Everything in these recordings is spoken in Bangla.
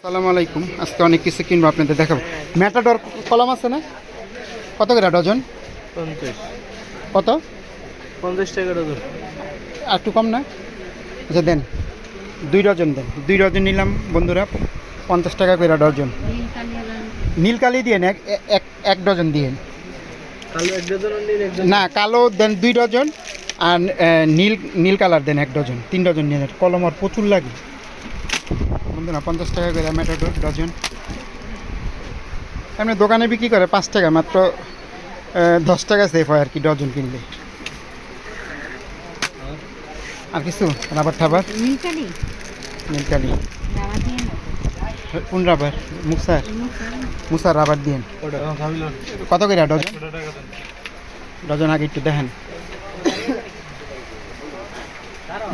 আসসালামু আলাইকুম। আজকে অনেক কিছু কিনবো, আপনাদের দেখাবো। ম্যাটাডর কলম আছে না? কত করে ডজন? 50 কত? 50 টাকা ডজন। আর একটু কম না? আচ্ছা দেন, 2 ডজন দেন। 2 ডজন নিলাম বন্ধুরা, 50 টাকা করে ডজন। নীল কালি দিয়েন, এক ডজন দিয়েন। কালো এক ডজন আর নীল এক ডজন। না, কালো দেন 2 ডজন, আর নীল কালার দেন 1 ডজন। 3 ডজন নিয়ে নেন, কলম আর প্রচুর লাগে বন্ধুরা। 50 টাকা করে ম্যাটাডর ডজন। এমনি দোকানে বিক্রি করে 5 টাকা, মাত্র 10 টাকা সেফ হয় আর কি ডজন কিনলে। আর কিছু রাবার ঠাবার? নীলকালি কোন রাবার? মুসার রাবার দিন। কত করে ডজন? ডজন আগে একটু দেখেন।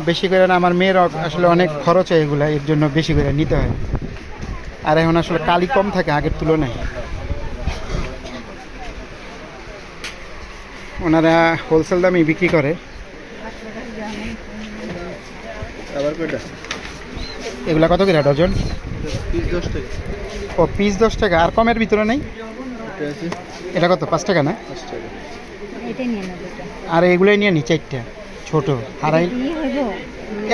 বেশি করে না, আমার মেয়ের আসলে অনেক খরচ হয় এগুলা, এর জন্য বেশি করে নিতে হয়। আর এখন আসলে কালি কম থাকে আগের তুলনায়। ওনারা হোলসেল দামে বিক্রি করে। এগুলা কত করে ডজন? পিস 10 টাকা। ও পিস 10 টাকা, আর কমের ভিতরে নেই? এটা কত? 5 টাকা না? 5 টাকা। আর এগুলোই নিয়ে নি 4টা ছোট হারাই।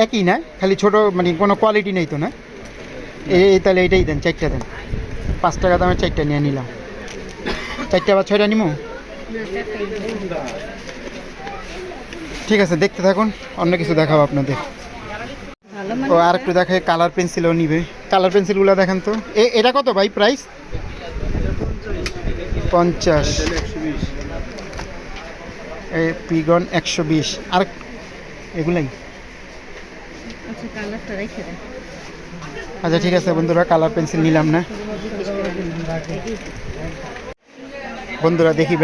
একই না, খালি ছোট, মানে কোনো কোয়ালিটি নেই তো না? এই তাহলে এইটাই দেন, 4টা দেন। 5 টাকা দামে 4টা নিয়ে নিলাম। 4টা বা 6টা নিমো? ঠিক আছে, দেখতে থাকুন, অন্য কিছু দেখাবো আপনাদের। ও আর একটু দেখে, কালার পেন্সিলও নিবে। কালার পেন্সিলগুলো দেখেন তো। এটা কত ভাই প্রাইস? 50। এই পিগন 120। আর এগুলাই? আচ্ছা ঠিক আছে বন্ধুরা, কালার পেন্সিল নিলাম না বন্ধুরা। দেখি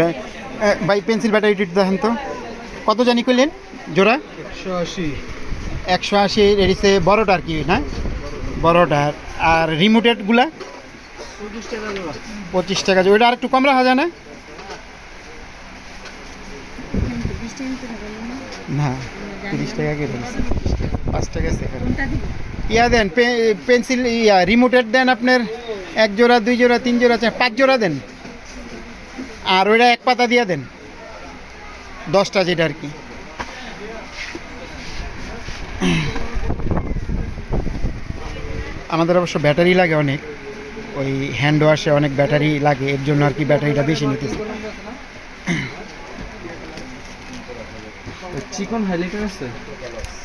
ভাই পেন্সিল ব্যাটারি দেখেন তো, কত জানি করলেন জোড়া? 180। 180 এরিসে বড়টা আর কি না? বড়টা। আর রিমোটেডগুলা 25 টাকা জোড়া। 25 টাকা। ওইটা আর একটু কম রাখা যায় না? না, 30 টাকা কে বলছে? 5 টাকা সেখানে ইয়া দেন। পেন্সিল ইয়া রিমোটেড দেন আপনার 1 জোড়া, 2 জোড়া, 3 জোড়া, 5 জোড়া দেন। আর ওইটা 1 পাতা দিয়ে দেন, 10টা যেটা আর কি। আমাদের অবশ্য ব্যাটারি লাগে অনেক, ওই হ্যান্ড ওয়াশে অনেক ব্যাটারি লাগে, এর জন্য আর কি ব্যাটারিটা বেশি নিতেছে। চিকন হাইলাইটার আছে?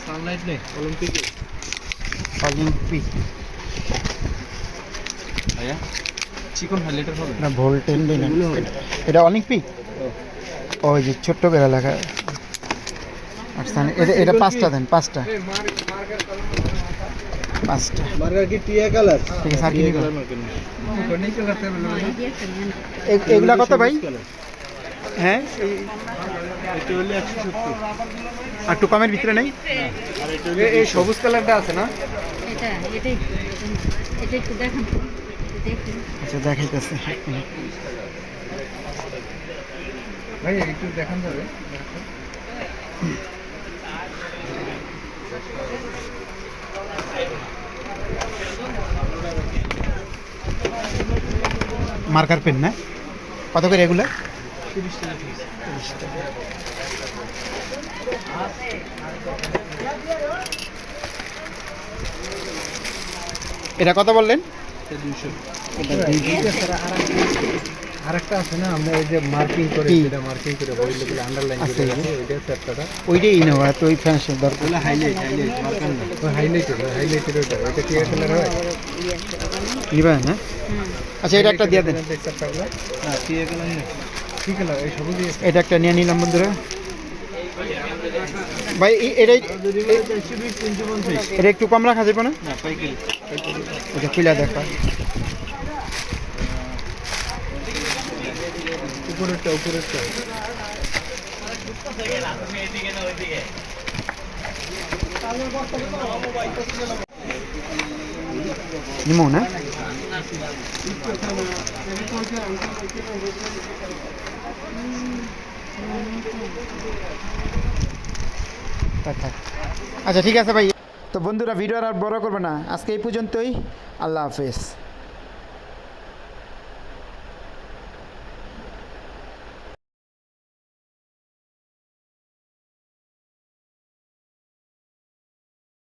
সানলাইট নেই, অলিম্পিক। ভাইয়া চিকন হাইলাইটার হবে না, ভোল্টেন দেন। এটা অলিম্পিক। ওই যে ছোট্ট করে লেখা। আচ্ছা, এটা 5টা দেন, 5টা। মার্কার কি টিয়া কালার? ঠিক আছে, আর কি নিবেন? এগুলা কত ভাই? হ্যাঁ, এটা হলো 170। আর একটু কমের ভিতরে নেই? আর এটা হলো এই সবুজ কালারটা আছে না? আচ্ছা দেখাইতেছে। ভাই একটু দেখান যাবে? মার্কার পেন না? কত করে এগুলা? 30 টাকা পিস। এটা কত বললেন? এটা 200। আরেকটা আছে না, আমরা এই যে মার্কিং করে, কি? যেটা মার্কিং করে বইলে বলে আন্ডারলাইন আছে, করে রাখে, ওইটা চ্যাপ্টারটা। ওইটাই নেওয়া, তো ওই ফ্যান্সের দরকার। ওগুলো হাইলাইট মার্কার না। ওই হাইলাইটেড ওইটা, ওইটা কি কালার হয়? নিবেন হ্যাঁ? আচ্ছা এটা একটা দিয়ে দেন। চ্যাপ্টারগুলো না, টিয়া কালার নেই। কি কালার? এই সবুজ। এটা একটা নিয়ে নিলাম বন্ধুরা। ভাই এটাই, 120, 350। এটা একটু কম রাখা যাবে না? না, পাইকারি। এটা খুলে দেখা। উপরেরটা। নিমো না? আচ্ছা ঠিক আছে ভাই। তো বন্ধুরা ভিডিও আর বড় করবে না, আজকে এই পর্যন্তই। আল্লাহ হাফেজ।